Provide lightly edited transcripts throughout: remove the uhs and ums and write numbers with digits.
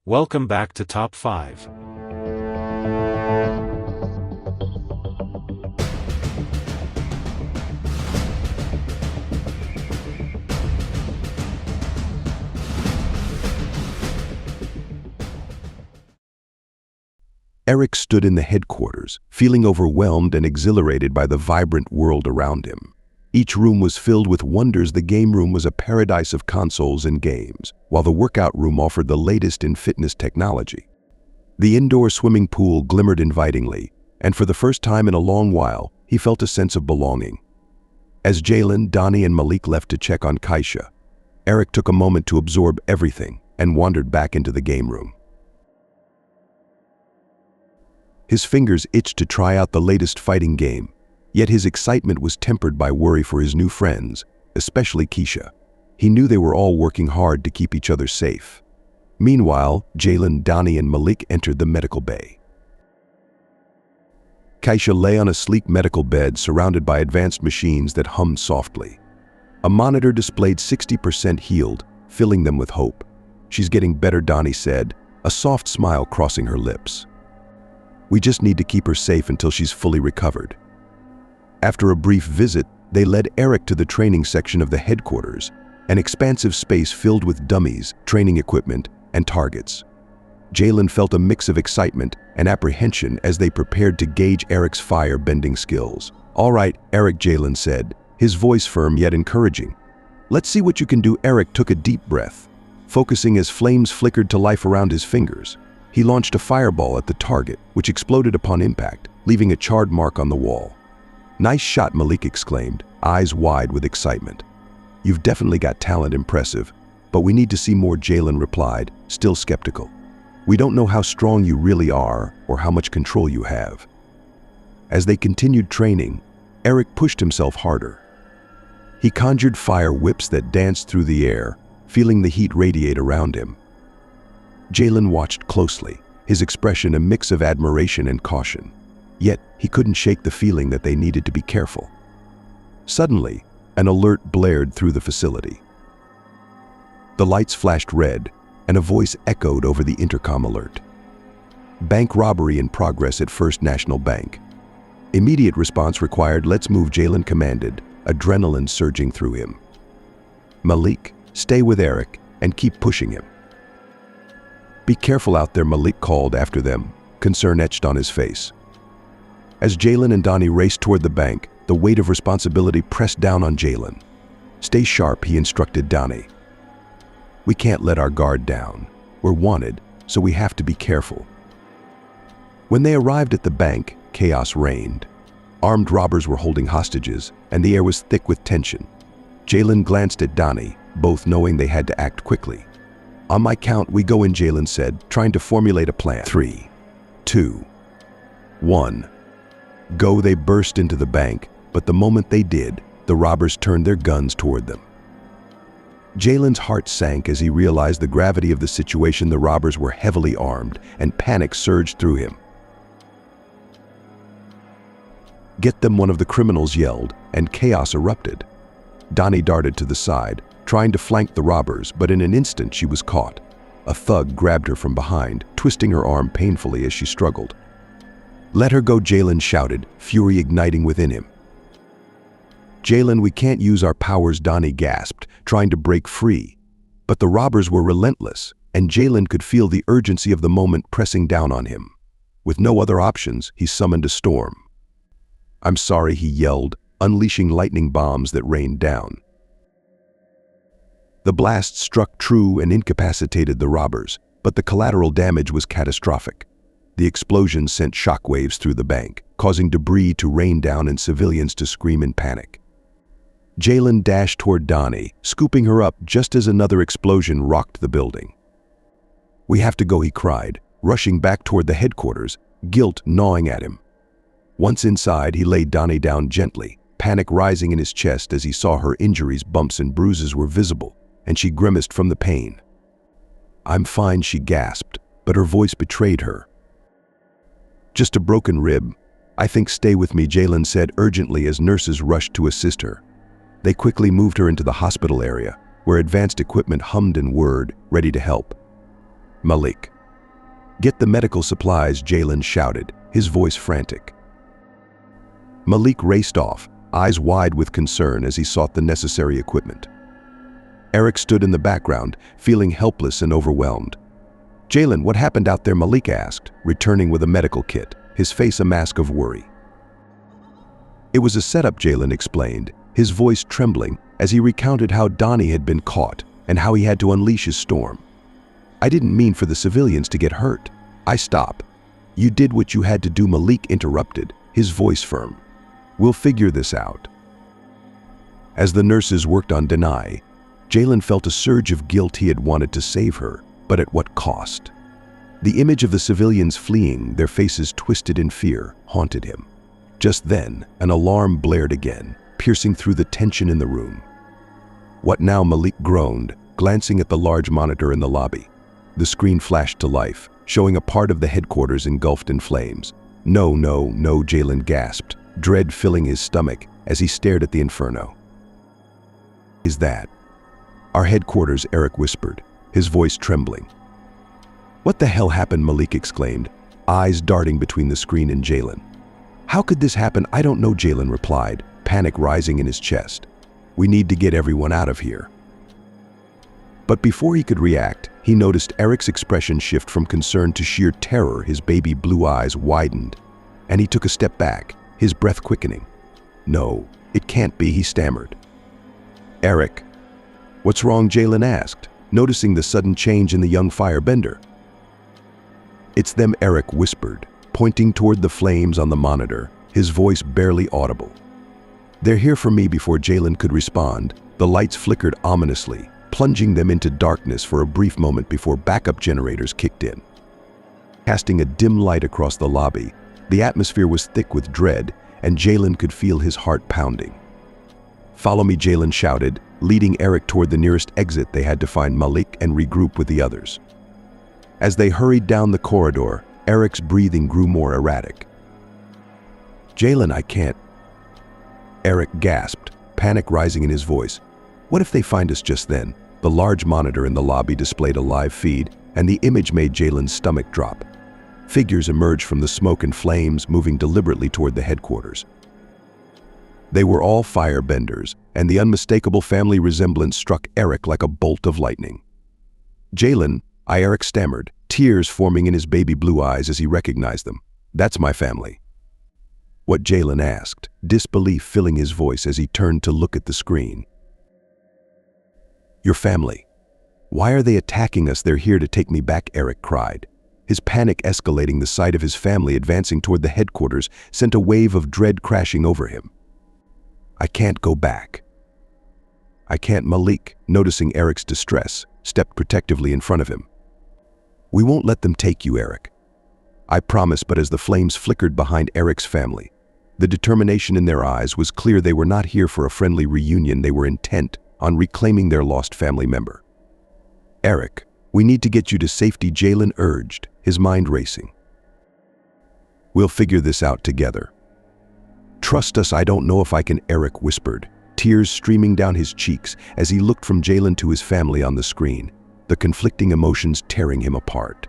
Welcome back to Top 5. Eric stood in the headquarters, feeling overwhelmed and exhilarated by the vibrant world around him. Each room was filled with wonders. The game room was a paradise of consoles and games, while the workout room offered the latest in fitness technology. The indoor swimming pool glimmered invitingly, and for the first time in a long while, he felt a sense of belonging. As Jalen, Donnie, and Malik left to check on Kaisha, Eric took a moment to absorb everything and wandered back into the game room. His fingers itched to try out the latest fighting game, yet his excitement was tempered by worry for his new friends, especially Keisha. He knew they were all working hard to keep each other safe. Meanwhile, Jalen, Donnie, and Malik entered the medical bay. Kaisha lay on a sleek medical bed surrounded by advanced machines that hummed softly. A monitor displayed 60% healed, filling them with hope. "She's getting better," Donnie said, a soft smile crossing her lips. "We just need to keep her safe until she's fully recovered." After a brief visit, they led Eric to the training section of the headquarters, an expansive space filled with dummies, training equipment, and targets. Jalen felt a mix of excitement and apprehension as they prepared to gauge Eric's fire-bending skills. "All right, Eric," Jalen said, his voice firm yet encouraging. "Let's see what you can do." Eric took a deep breath, focusing as flames flickered to life around his fingers. He launched a fireball at the target, which exploded upon impact, leaving a charred mark on the wall. "Nice shot," Malik exclaimed, eyes wide with excitement. "You've definitely got talent. Impressive, but we need to see more," Jalen replied, still skeptical. "We don't know how strong you really are or how much control you have." As they continued training, Eric pushed himself harder. He conjured fire whips that danced through the air, feeling the heat radiate around him. Jalen watched closely, his expression a mix of admiration and caution. Yet, he couldn't shake the feeling that they needed to be careful. Suddenly, an alert blared through the facility. The lights flashed red, and a voice echoed over the intercom alert. "Bank robbery in progress at First National Bank." Immediate response required. "Let's move," Jalen commanded, adrenaline surging through him. "Malik, stay with Eric and keep pushing him." "Be careful out there," Malik called after them, concern etched on his face. As Jalen and Donnie raced toward the bank, the weight of responsibility pressed down on Jalen. "Stay sharp," he instructed Donnie. "We can't let our guard down. We're wanted, so we have to be careful." When they arrived at the bank, chaos reigned. Armed robbers were holding hostages, and the air was thick with tension. Jalen glanced at Donnie, both knowing they had to act quickly. "On my count, we go in," Jalen said, trying to formulate a plan. 3, 2, 1. Go. They burst into the bank, but the moment they did, the robbers turned their guns toward them. Jalen's heart sank as he realized the gravity of the situation. The robbers were heavily armed, and panic surged through him. "Get them!" one of the criminals yelled, and chaos erupted. Donnie darted to the side, trying to flank the robbers, but in an instant she was caught. A thug grabbed her from behind, twisting her arm painfully as she struggled. "Let her go," Jalen shouted, fury igniting within him. "Jalen, we can't use our powers," Donnie gasped, trying to break free. But the robbers were relentless, and Jalen could feel the urgency of the moment pressing down on him. With no other options, he summoned a storm. "I'm sorry," he yelled, unleashing lightning bombs that rained down. The blast struck true and incapacitated the robbers, but the collateral damage was catastrophic. The explosion sent shockwaves through the bank, causing debris to rain down and civilians to scream in panic. Jalen dashed toward Donnie, scooping her up just as another explosion rocked the building. "We have to go," he cried, rushing back toward the headquarters, guilt gnawing at him. Once inside, he laid Donnie down gently, panic rising in his chest as he saw her injuries. Bumps and bruises were visible, and she grimaced from the pain. "I'm fine," she gasped, but her voice betrayed her. "Just a broken rib. I think." "Stay with me," Jalen said urgently as nurses rushed to assist her. They quickly moved her into the hospital area, where advanced equipment hummed and whirred, ready to help. "Malik, "Get the medical supplies," Jalen shouted, his voice frantic. Malik raced off, eyes wide with concern as he sought the necessary equipment. Eric stood in the background, feeling helpless and overwhelmed. "Jalen, what happened out there?" Malik asked, returning with a medical kit, his face a mask of worry. "It was a setup," Jalen explained, his voice trembling as he recounted how Donnie had been caught and how he had to unleash his storm. "I didn't mean for the civilians to get hurt. Stop. You did what you had to do," Malik interrupted, his voice firm. "We'll figure this out." As the nurses worked on Denai, Jalen felt a surge of guilt. He had wanted to save her, but at what cost? The image of the civilians fleeing, their faces twisted in fear, haunted him. Just then, an alarm blared again, piercing through the tension in the room. "What now?" Malik groaned, glancing at the large monitor in the lobby. The screen flashed to life, showing a part of the headquarters engulfed in flames. No, Jalen gasped, dread filling his stomach as he stared at the inferno. "Is that our headquarters?" Eric whispered, his voice trembling. "What the hell happened?" Malik exclaimed, eyes darting between the screen and Jalen. "How could this happen?" "I don't know," Jalen replied, panic rising in his chest. "We need to get everyone out of here." But before he could react, he noticed Eric's expression shift from concern to sheer terror. His baby blue eyes widened, and he took a step back, his breath quickening. "No, it can't be," he stammered. "Eric, what's wrong?" Jalen asked, noticing the sudden change in the young firebender. "It's them," Eric whispered, pointing toward the flames on the monitor, his voice barely audible. "They're here for me." Before Jalen could respond, the lights flickered ominously, plunging them into darkness for a brief moment before backup generators kicked in. Casting a dim light across the lobby, the atmosphere was thick with dread, and Jalen could feel his heart pounding. "Follow me," Jalen shouted, leading Eric toward the nearest exit. They had to find Malik and regroup with the others. As they hurried down the corridor, Eric's breathing grew more erratic. "Jalen, I can't." Eric gasped, panic rising in his voice. "What if they find us?" Just then, the large monitor in the lobby displayed a live feed, and the image made Jalen's stomach drop. Figures emerged from the smoke and flames, moving deliberately toward the headquarters. They were all firebenders, and the unmistakable family resemblance struck Eric like a bolt of lightning. "Jalen," Eric stammered, tears forming in his baby blue eyes as he recognized them. "That's my family." "What?" Jalen asked, disbelief filling his voice as he turned to look at the screen. "Your family. Why are they attacking us?" "They're here to take me back," Eric cried. His panic escalating. The sight of his family advancing toward the headquarters sent a wave of dread crashing over him. "I can't go back." "I can't." Malik, noticing Eric's distress, stepped protectively in front of him. "We won't let them take you, Eric." "I promise." But as the flames flickered behind Eric's family, the determination in their eyes was clear. They were not here for a friendly reunion. They were intent on reclaiming their lost family member. "Eric, we need to get you to safety," Jalen urged, his mind racing. "We'll figure this out together." "Trust us." "I don't know if I can," Eric whispered, tears streaming down his cheeks as he looked from Jalen to his family on the screen, the conflicting emotions tearing him apart.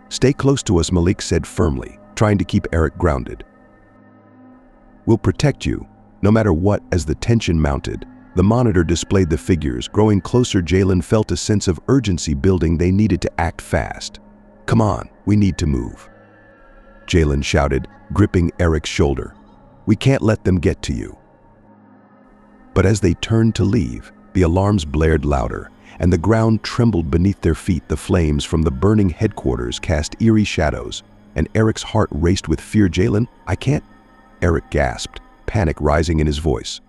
"Stay close to us," Malik said firmly, trying to keep Eric grounded. "We'll protect you, no matter what." As the tension mounted, the monitor displayed the figures growing closer. Jalen felt a sense of urgency building. They needed to act fast. "Come on, we need to move," Jalen shouted, gripping Eric's shoulder. "We can't let them get to you." But as they turned to leave, the alarms blared louder, and the ground trembled beneath their feet. The flames from the burning headquarters cast eerie shadows, and Eric's heart raced with fear. "Jalen, I can't." Eric gasped, panic rising in his voice.